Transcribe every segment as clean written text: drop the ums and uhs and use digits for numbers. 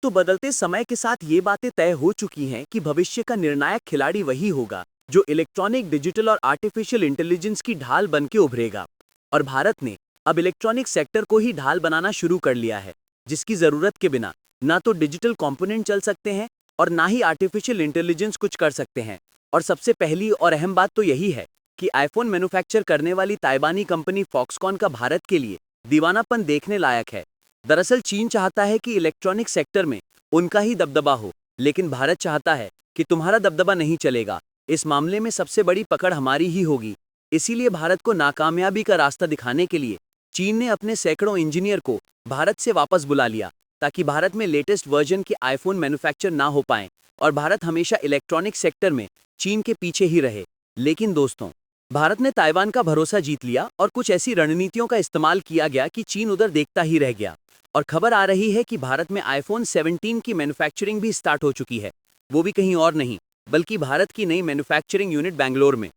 तो बदलते समय के साथ ये बातें तय हो चुकी हैं कि भविष्य का निर्णायक खिलाड़ी वही होगा जो इलेक्ट्रॉनिक, डिजिटल और आर्टिफिशियल इंटेलिजेंस की ढाल बन के उभरेगा। और भारत ने अब इलेक्ट्रॉनिक सेक्टर को ही ढाल बनाना शुरू कर लिया है, जिसकी जरूरत के बिना ना तो डिजिटल कंपोनेंट चल सकते हैं और ना ही आर्टिफिशियल इंटेलिजेंस कुछ कर सकते हैं। और सबसे पहली और अहम बात तो यही है कि आईफोन मैन्युफैक्चर करने वाली ताइवानी कंपनी फॉक्सकॉन का भारत के लिए दीवानापन देखने लायक है। दरअसल चीन चाहता है कि इलेक्ट्रॉनिक सेक्टर में उनका ही दबदबा हो, लेकिन भारत चाहता है कि तुम्हारा दबदबा नहीं चलेगा, इस मामले में सबसे बड़ी पकड़ हमारी ही होगी। इसीलिए भारत को नाकामयाबी का रास्ता दिखाने के लिए चीन ने अपने सैकड़ों इंजीनियर को भारत से वापस बुला लिया, ताकि भारत में लेटेस्ट वर्जन के आईफोन मैन्युफैक्चर ना हो पाएं और भारत हमेशा इलेक्ट्रॉनिक सेक्टर में चीन के पीछे ही रहे। लेकिन दोस्तों, भारत ने ताइवान का भरोसा जीत लिया और कुछ ऐसी रणनीतियों का इस्तेमाल किया गया कि चीन उधर देखता ही रह गया। और खबर आ रही है कि भारत में आईफोन 17 की मैन्युफैक्चरिंग भी स्टार्ट हो चुकी है, वो भी कहीं और नहीं बल्कि भारत की नई मैन्युफैक्चरिंग यूनिट बैंगलोर में।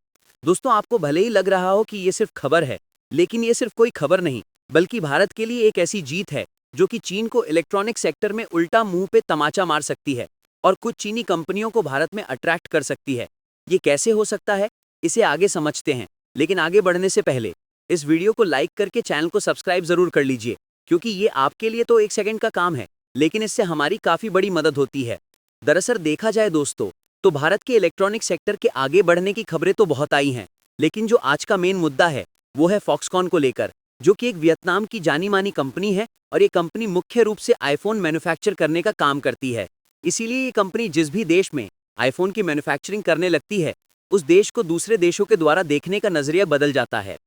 दोस्तों, आपको भले ही लग रहा हो कि ये सिर्फ खबर है, लेकिन ये सिर्फ कोई खबर नहीं बल्कि भारत के लिए एक ऐसी जीत है जो कि चीन को इलेक्ट्रॉनिक सेक्टर में उल्टा मुंह पे तमाचा मार सकती है और कुछ चीनी कंपनियों को भारत में अट्रैक्ट कर सकती है। ये कैसे हो सकता है, इसे आगे समझते हैं, लेकिन आगे बढ़ने से पहले इस वीडियो को लाइक करके चैनल को सब्सक्राइब जरूर कर लीजिए, क्योंकि ये आपके लिए तो 1 सेकंड का काम है, लेकिन इससे हमारी काफी बड़ी मदद होती है। दरअसल देखा जाए दोस्तों, तो भारत के इलेक्ट्रॉनिक सेक्टर के आगे बढ़ने की खबरें तो बहुत आई हैं, लेकिन जो आज का मेन मुद्दा है वो है फॉक्सकॉन को लेकर, जो कि एक वियतनाम की जानी मानी कंपनी है और ये कंपनी मुख्य रूप से आईफोन मैन्युफैक्चर करने का काम करती है। इसीलिए ये कंपनी जिस भी देश में आईफोन की मैन्युफैक्चरिंग करने लगती है, उस देश को दूसरे देशों के द्वारा देखने का नजरिया बदल जाता है।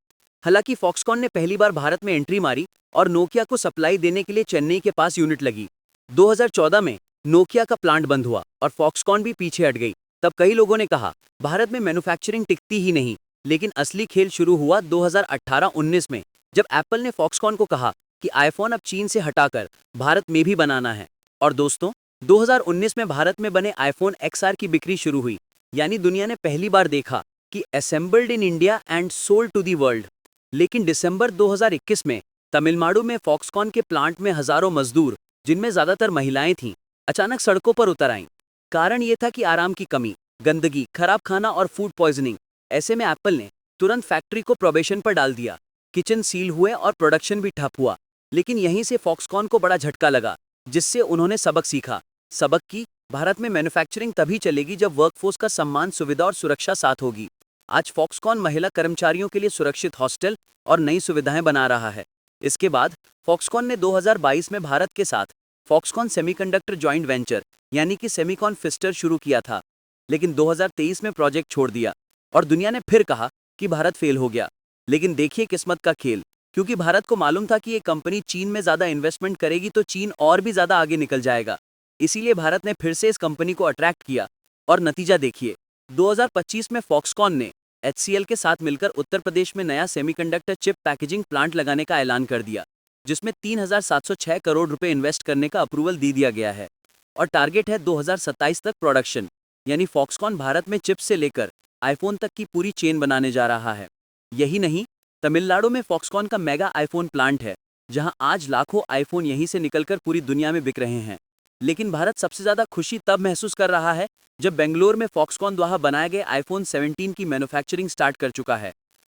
हालांकि फॉक्सकॉन ने पहली बार भारत में एंट्री मारी और नोकिया को सप्लाई देने के लिए चेन्नई के पास यूनिट लगी। 2014 में नोकिया का प्लांट बंद हुआ और फॉक्सकॉन भी पीछे हट गई। तब कई लोगों ने कहा भारत में मैन्युफैक्चरिंग टिकती ही नहीं, लेकिन असली खेल शुरू हुआ 2018-19 में, जब एप्पल ने फॉक्सकॉन को कहा कि आईफोन अब चीन से हटाकर भारत में भी बनाना है। और दोस्तों, 2019 में भारत में बने आईफोन XR की बिक्री शुरू हुई, यानी दुनिया ने पहली बार देखा कि assembled in India and sold to the world. लेकिन दिसंबर 2021 में तमिलनाडु में फॉक्सकॉन के प्लांट में हजारों मजदूर, जिनमें ज्यादातर महिलाएं थीं, अचानक सड़कों पर उतर आईं। कारण ये था कि आराम की कमी, गंदगी, खराब खाना और फूड पॉइजनिंग। ऐसे में एप्पल ने तुरंत फैक्ट्री को प्रोबेशन पर डाल दिया, किचन सील हुए और प्रोडक्शन भी ठप हुआ। लेकिन यहीं से फॉक्सकॉन को बड़ा झटका लगा, जिससे उन्होंने सबक सीखा। सबक की भारत में मैन्युफैक्चरिंग तभी चलेगी जब वर्कफोर्स का सम्मान, सुविधा और सुरक्षा साथ होगी। आज फॉक्सकॉन महिला कर्मचारियों के लिए सुरक्षित हॉस्टल और नई सुविधाएं बना रहा है। इसके बाद फॉक्सकॉन ने 2022 में भारत के साथ फॉक्सकॉन सेमीकंडक्टर जॉइंट वेंचर यानी कि सेमीकॉन फिस्टर शुरू किया था, लेकिन 2023 में प्रोजेक्ट छोड़ दिया और दुनिया ने फिर कहा कि भारत फेल हो गया। लेकिन देखिए किस्मत का खेल, क्योंकि भारत को मालूम था कि ये कंपनी चीन में ज्यादा इन्वेस्टमेंट करेगी तो चीन और भी ज्यादा आगे निकल जाएगा। इसीलिए भारत ने फिर से इस कंपनी को अट्रैक्ट किया और नतीजा देखिए। 2025 में फॉक्सकॉन ने HCL के साथ मिलकर उत्तर प्रदेश में नया सेमीकंडक्टर चिप पैकेजिंग प्लांट लगाने का ऐलान कर दिया, जिसमें 3,706 करोड़ रुपए इन्वेस्ट करने का अप्रूवल दे दिया गया है। और टारगेट है 2027 तक प्रोडक्शन, यानी फॉक्सकॉन भारत में चिप से लेकर आईफोन तक की पूरी चेन बनाने जा रहा है। यही नहीं, तमिलनाडु में फॉक्सकॉन का मेगा आईफोन प्लांट है, जहां आज लाखों आईफोन यहीं से निकलकर पूरी दुनिया में बिक रहे हैं। लेकिन भारत सबसे ज्यादा खुशी तब महसूस कर रहा है जब बेंगलोर में फॉक्सकॉन द्वारा बनाए गए आईफोन 17 की मैन्युफैक्चरिंग स्टार्ट कर चुका है।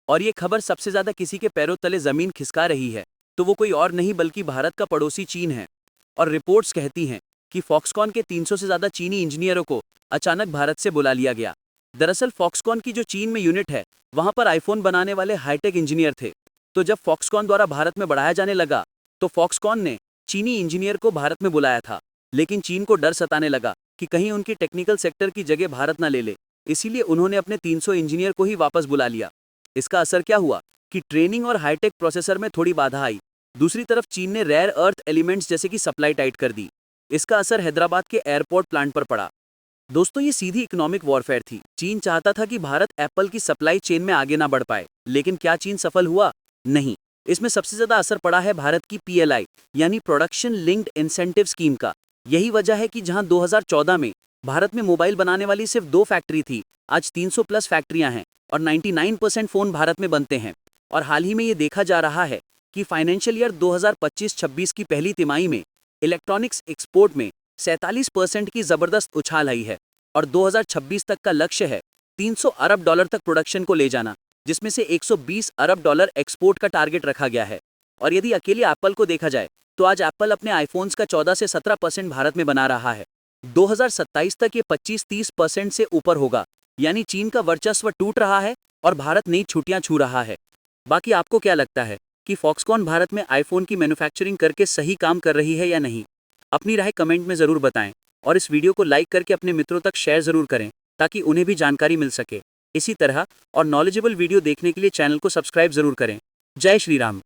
और ये खबर सबसे ज्यादा किसी के पैरों तले जमीन खिसका रही है, तो वो कोई और नहीं बल्कि भारत का पड़ोसी चीन है। और रिपोर्ट्स कहती हैं कि फॉक्सकॉन के 300 से ज्यादा चीनी इंजीनियरों को अचानक भारत से बुला लिया गया। दरअसल फॉक्सकॉन की जो चीन में यूनिट है, वहां पर आईफोन बनाने वाले हाईटेक इंजीनियर थे। तो जब फॉक्सकॉन द्वारा भारत में बढ़ाया जाने लगा, तो फॉक्सकॉन ने चीनी इंजीनियर को भारत में बुलाया था। लेकिन चीन को डर सताने लगा कि कहीं उनकी टेक्निकल सेक्टर की जगह भारत ना ले ले, इसीलिए उन्होंने अपने 300 इंजीनियर को ही वापस बुला लिया। इसका असर क्या हुआ कि ट्रेनिंग और हाईटेक प्रोसेसर में थोड़ी बाधा आई। दूसरी तरफ चीन ने रेयर अर्थ एलिमेंट्स जैसे कि सप्लाई टाइट कर दी। इसका असर हैदराबाद के एयरपोर्ट प्लांट पर पड़ा। दोस्तों, ये सीधी इकोनॉमिक वॉरफेयर थी। चीन चाहता था कि भारत एप्पल की सप्लाई चेन में आगे ना बढ़ पाए, लेकिन क्या चीन सफल हुआ? नहीं। इसमें सबसे ज्यादा असर पड़ा है भारत की PLI यानी प्रोडक्शन लिंक्ड इंसेंटिव स्कीम का। यही वजह है कि जहां 2014 में भारत में मोबाइल बनाने वाली सिर्फ 2 फैक्ट्री थी, आज 300 प्लस फैक्ट्रियां हैं और 99% फोन भारत में बनते हैं। और हाल ही में ये देखा जा रहा है कि फाइनेंशियल ईयर 2025-26 की पहली तिमाही में इलेक्ट्रॉनिक्स एक्सपोर्ट में 47% की जबरदस्त उछाल आई है और 2026 तक का लक्ष्य है 300 अरब डॉलर तक प्रोडक्शन को ले जाना, जिसमें से 120 अरब डॉलर एक्सपोर्ट का टारगेट रखा गया है। और यदि अकेले एप्पल को देखा जाए तो आज एप्पल अपने आईफोन्स का 14 से 17% भारत में बना रहा है। 2027 तक ये 25-30% से ऊपर होगा, यानी चीन का वर्चस्व टूट रहा है और भारत नई छुट्टियां छू रहा है। बाकी आपको क्या लगता है कि फॉक्सकॉन भारत में आईफोन की मैन्युफैक्चरिंग करके सही काम कर रही है या नहीं? अपनी राय कमेंट में ज़रूर बताएं और इस वीडियो को लाइक करके अपने मित्रों तक शेयर ज़रूर करें ताकि उन्हें भी जानकारी मिल सके। इसी तरह और नॉलेजेबल वीडियो देखने के लिए चैनल को सब्सक्राइब ज़रूर करें। जय श्री राम।